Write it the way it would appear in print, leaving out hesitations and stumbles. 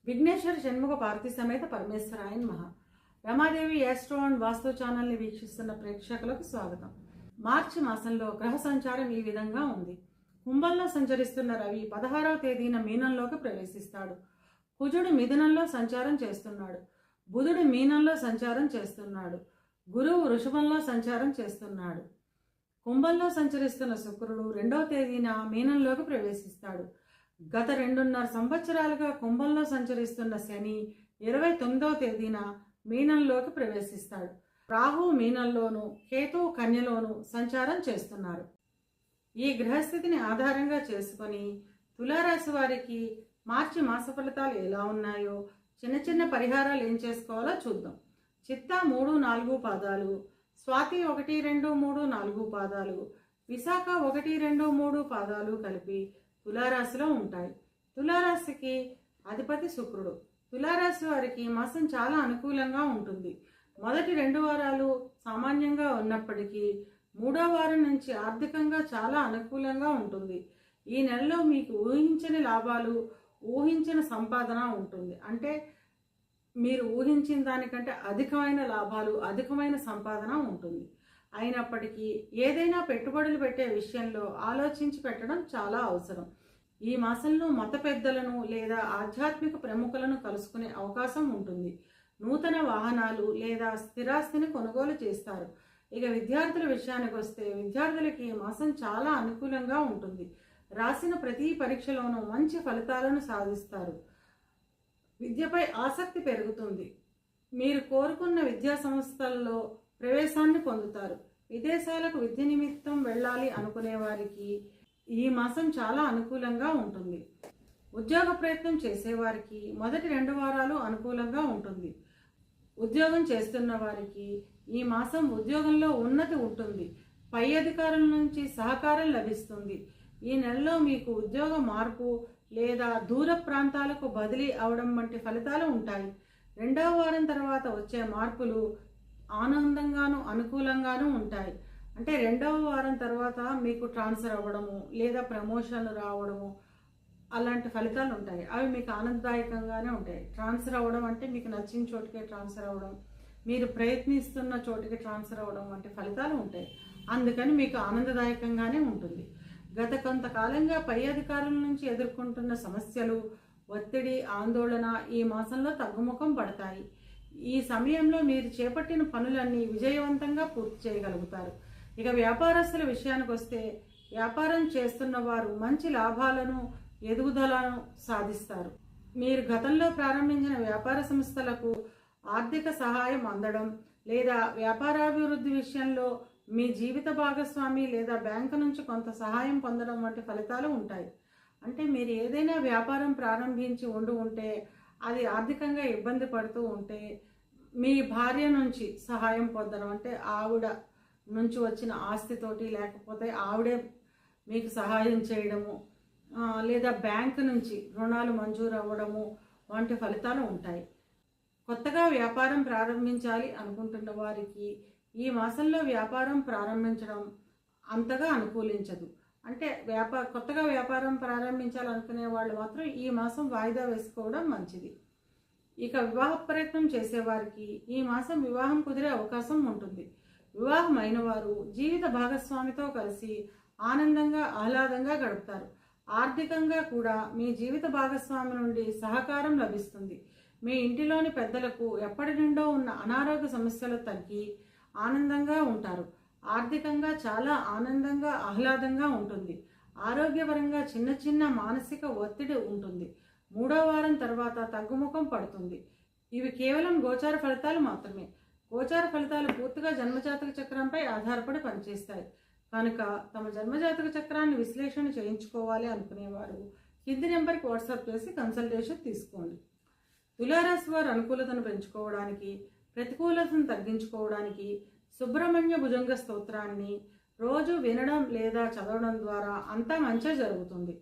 విఘ్నేశ్వర షణ్ముఖ పార్వతీ సమేత పరమేశ్వరాయ నమః. Ramadevi astro and వాస్తు ఛానల్ని వీక్షిస్తున్న ప్రేక్షకులకు స్వాగతం. మార్చి మాసంలో గ్రహ సంచారం ఈ విధంగా ఉంది. కుంభంలో సంచరిస్తున్న రవి 16వ తేదీన మీనంలోకి ప్రవేశిస్తాడు. కుజుడు మిథునంలో సంచారం చేస్తున్నాడు. బుధుడు మీనంలో సంచారం చేస్తున్నాడు. గురువు వృషభంలో సంచారం చేస్తున్నాడు. కుంభంలో సంచరిస్తున్న శుక్రుడు 2వ తేదీన మీనంలోకి ప్రవేశిస్తాడు. గత 2.5 సంవత్సరాలుగా కుంభంలో సంచరిస్తున్న శని 29వ తేదీన మీనంలోకి ప్రవేశిస్తాడు. రాహు మీనంలోను, కేతు కన్యలోను సంచారం చేస్తున్నారు. ఈ గ్రహస్థితిని ఆధారంగా చేసుకొని తులారాశి వారికి మార్చి మాస ఫలితాలు ఎలా ఉన్నాయో, చిన్న చిన్న పరిహారాలు ఏం చేసుకోవాలో చూద్దాం. చిత్తా 3, 4 పాదాలు, స్వాతి 1, 2, 3, 4 పాదాలు, విశాఖ 1, 2, 3 పాదాలు కలిపి తులారాశిలో ఉంటాయి. తులారాశికి అధిపతి శుక్రుడు. తులారాశి వారికి మాసం చాలా అనుకూలంగా ఉంటుంది. మొదటి 2 వారాలు సామాన్యంగా ఉన్నప్పటికీ 3వ వారం నుంచి ఆర్థికంగా చాలా అనుకూలంగా ఉంటుంది. ఈ నెలలో మీకు ఊహించని లాభాలు, ఊహించిన సంపాదన ఉంటుంది. అంటే మీరు ఊహించిన దానికంటే అధికమైన లాభాలు, అధికమైన సంపాదన ఉంటుంది. అయినప్పటికీ ఏదైనా పెట్టుబడులు పెట్టే విషయంలో ఆలోచించి పెట్టడం చాలా అవసరం. ఈ మాసంలో మత పెద్దలను లేదా ఆధ్యాత్మిక ప్రముఖులను కలుసుకునే అవకాశం ఉంటుంది. నూతన వాహనాలు లేదా స్థిరాస్తిని కొనుగోలు చేస్తారు. ఇక విద్యార్థుల విషయానికి వస్తే విద్యార్థులకి ఈ మాసం చాలా అనుకూలంగా ఉంటుంది. రాసిన ప్రతి పరీక్షలోనూ మంచి ఫలితాలను సాధిస్తారు. విద్యపై ఆసక్తి పెరుగుతుంది. మీరు కోరుకున్న విద్యా సంస్థల్లో ప్రవేశాన్ని పొందుతారు. విదేశాలకు విద్య నిమిత్తం వెళ్ళాలి అనుకునే వారికి ఈ మాసం చాలా అనుకూలంగా ఉంటుంది. ఉద్యోగ ప్రయత్నం చేసేవారికి మొదటి 2 వారాలు అనుకూలంగా ఉంటుంది. ఉద్యోగం చేస్తున్న వారికి ఈ మాసం ఉద్యోగంలో ఉన్నతి ఉంటుంది. పై అధికారుల నుంచి సహకారం లభిస్తుంది. ఈ నెలలో మీకు ఉద్యోగ మార్పు లేదా దూర ప్రాంతాలకు బదిలీ అవడం వంటి ఫలితాలు ఉంటాయి. 2వ వారం తర్వాత వచ్చే మార్పులు ఆనందంగాను అనుకూలంగానూ ఉంటాయి. అంటే 2వ వారం తర్వాత మీకు ట్రాన్స్ఫర్ అవ్వడము లేదా ప్రమోషన్లు రావడము అలాంటి ఫలితాలు ఉంటాయి. అవి మీకు ఆనందదాయకంగానే ఉంటాయి. ట్రాన్స్ఫర్ అవ్వడం అంటే మీకు నచ్చిన చోటుకే ట్రాన్స్ఫర్ అవ్వడం, మీరు ప్రయత్నిస్తున్న చోటుకి ట్రాన్స్ఫర్ అవ్వడం వంటి ఫలితాలు ఉంటాయి. అందుకని మీకు ఆనందదాయకంగానే ఉంటుంది. గత కొంతకాలంగా పై అధికారుల నుంచి ఎదుర్కొంటున్న సమస్యలు, ఒత్తిడి, ఆందోళన ఈ మాసంలో తగ్గుముఖం పడతాయి. ఈ సమయంలో మీరు చేపట్టిన పనులన్నీ విజయవంతంగా పూర్తి చేయగలుగుతారు. ఇక వ్యాపారస్తుల విషయానికి వస్తే వ్యాపారం చేస్తున్న వారు మంచి లాభాలను, ఎదుగుదలను సాధిస్తారు. మీరు గతంలో ప్రారంభించిన వ్యాపార సంస్థలకు ఆర్థిక సహాయం అందడం లేదా వ్యాపారాభివృద్ధి విషయంలో మీ జీవిత భాగస్వామి లేదా బ్యాంకు నుంచి కొంత సహాయం పొందడం వంటి ఫలితాలు ఉంటాయి. అంటే మీరు ఏదైనా వ్యాపారం ప్రారంభించి ఉంటే అది ఆర్థికంగా ఇబ్బంది పడుతూ ఉంటే మీ భార్య నుంచి సహాయం పొందడం, అంటే ఆవిడ నుంచి వచ్చిన ఆస్తితోటి లేకపోతే ఆవిడే మీకు సహాయం చేయడము లేదా బ్యాంకు నుంచి రుణాలు మంజూరు అవ్వడము వంటి ఫలితాలు ఉంటాయి. కొత్తగా వ్యాపారం ప్రారంభించాలి అనుకుంటున్న వారికి ఈ మాసంలో వ్యాపారం ప్రారంభించడం అంతగా అనుకూలించదు. అంటే కొత్తగా వ్యాపారం ప్రారంభించాలనుకునే వాళ్ళు మాత్రం ఈ మాసం వాయిదా వేసుకోవడం మంచిది. ఇక వివాహ ప్రయత్నం చేసేవారికి ఈ మాసం వివాహం కుదిరే అవకాశం ఉంటుంది. వివాహమైన వారు జీవిత భాగస్వామితో కలిసి ఆనందంగా, ఆహ్లాదంగా గడుపుతారు. ఆర్థికంగా కూడా మీ జీవిత భాగస్వామి నుండి సహకారం లభిస్తుంది. మీ ఇంటిలోని పెద్దలకు ఎప్పటి నుండో ఉన్న అనారోగ్య సమస్యలు తగ్గి ఆనందంగా ఉంటారు. ఆర్థికంగా చాలా ఆనందంగా, ఆహ్లాదంగా ఉంటుంది. ఆరోగ్యపరంగా చిన్న చిన్న మానసిక ఒత్తిడి ఉంటుంది. 3వ వారం తర్వాత తగ్గుముఖం పడుతుంది. ఇవి కేవలం గోచార ఫలితాలు మాత్రమే. గోచార ఫలితాలు పూర్తిగా జన్మజాతక చక్రంపై ఆధారపడి పనిచేస్తాయి. కనుక తమ జన్మజాతక చక్రాన్ని విశ్లేషణ చేయించుకోవాలి అనుకునేవారు కింది నెంబర్కి వాట్సాప్ చేసి కన్సల్టేషన్ తీసుకోండి. తులారాశి వారు అనుకూలతను పెంచుకోవడానికి, ప్రతికూలతను తగ్గించుకోవడానికి సుబ్రహ్మణ్య భుజంగ స్తోత్రాన్ని రోజు వినడం లేదా చదవడం ద్వారా అంతా మంచి జరుగుతుంది.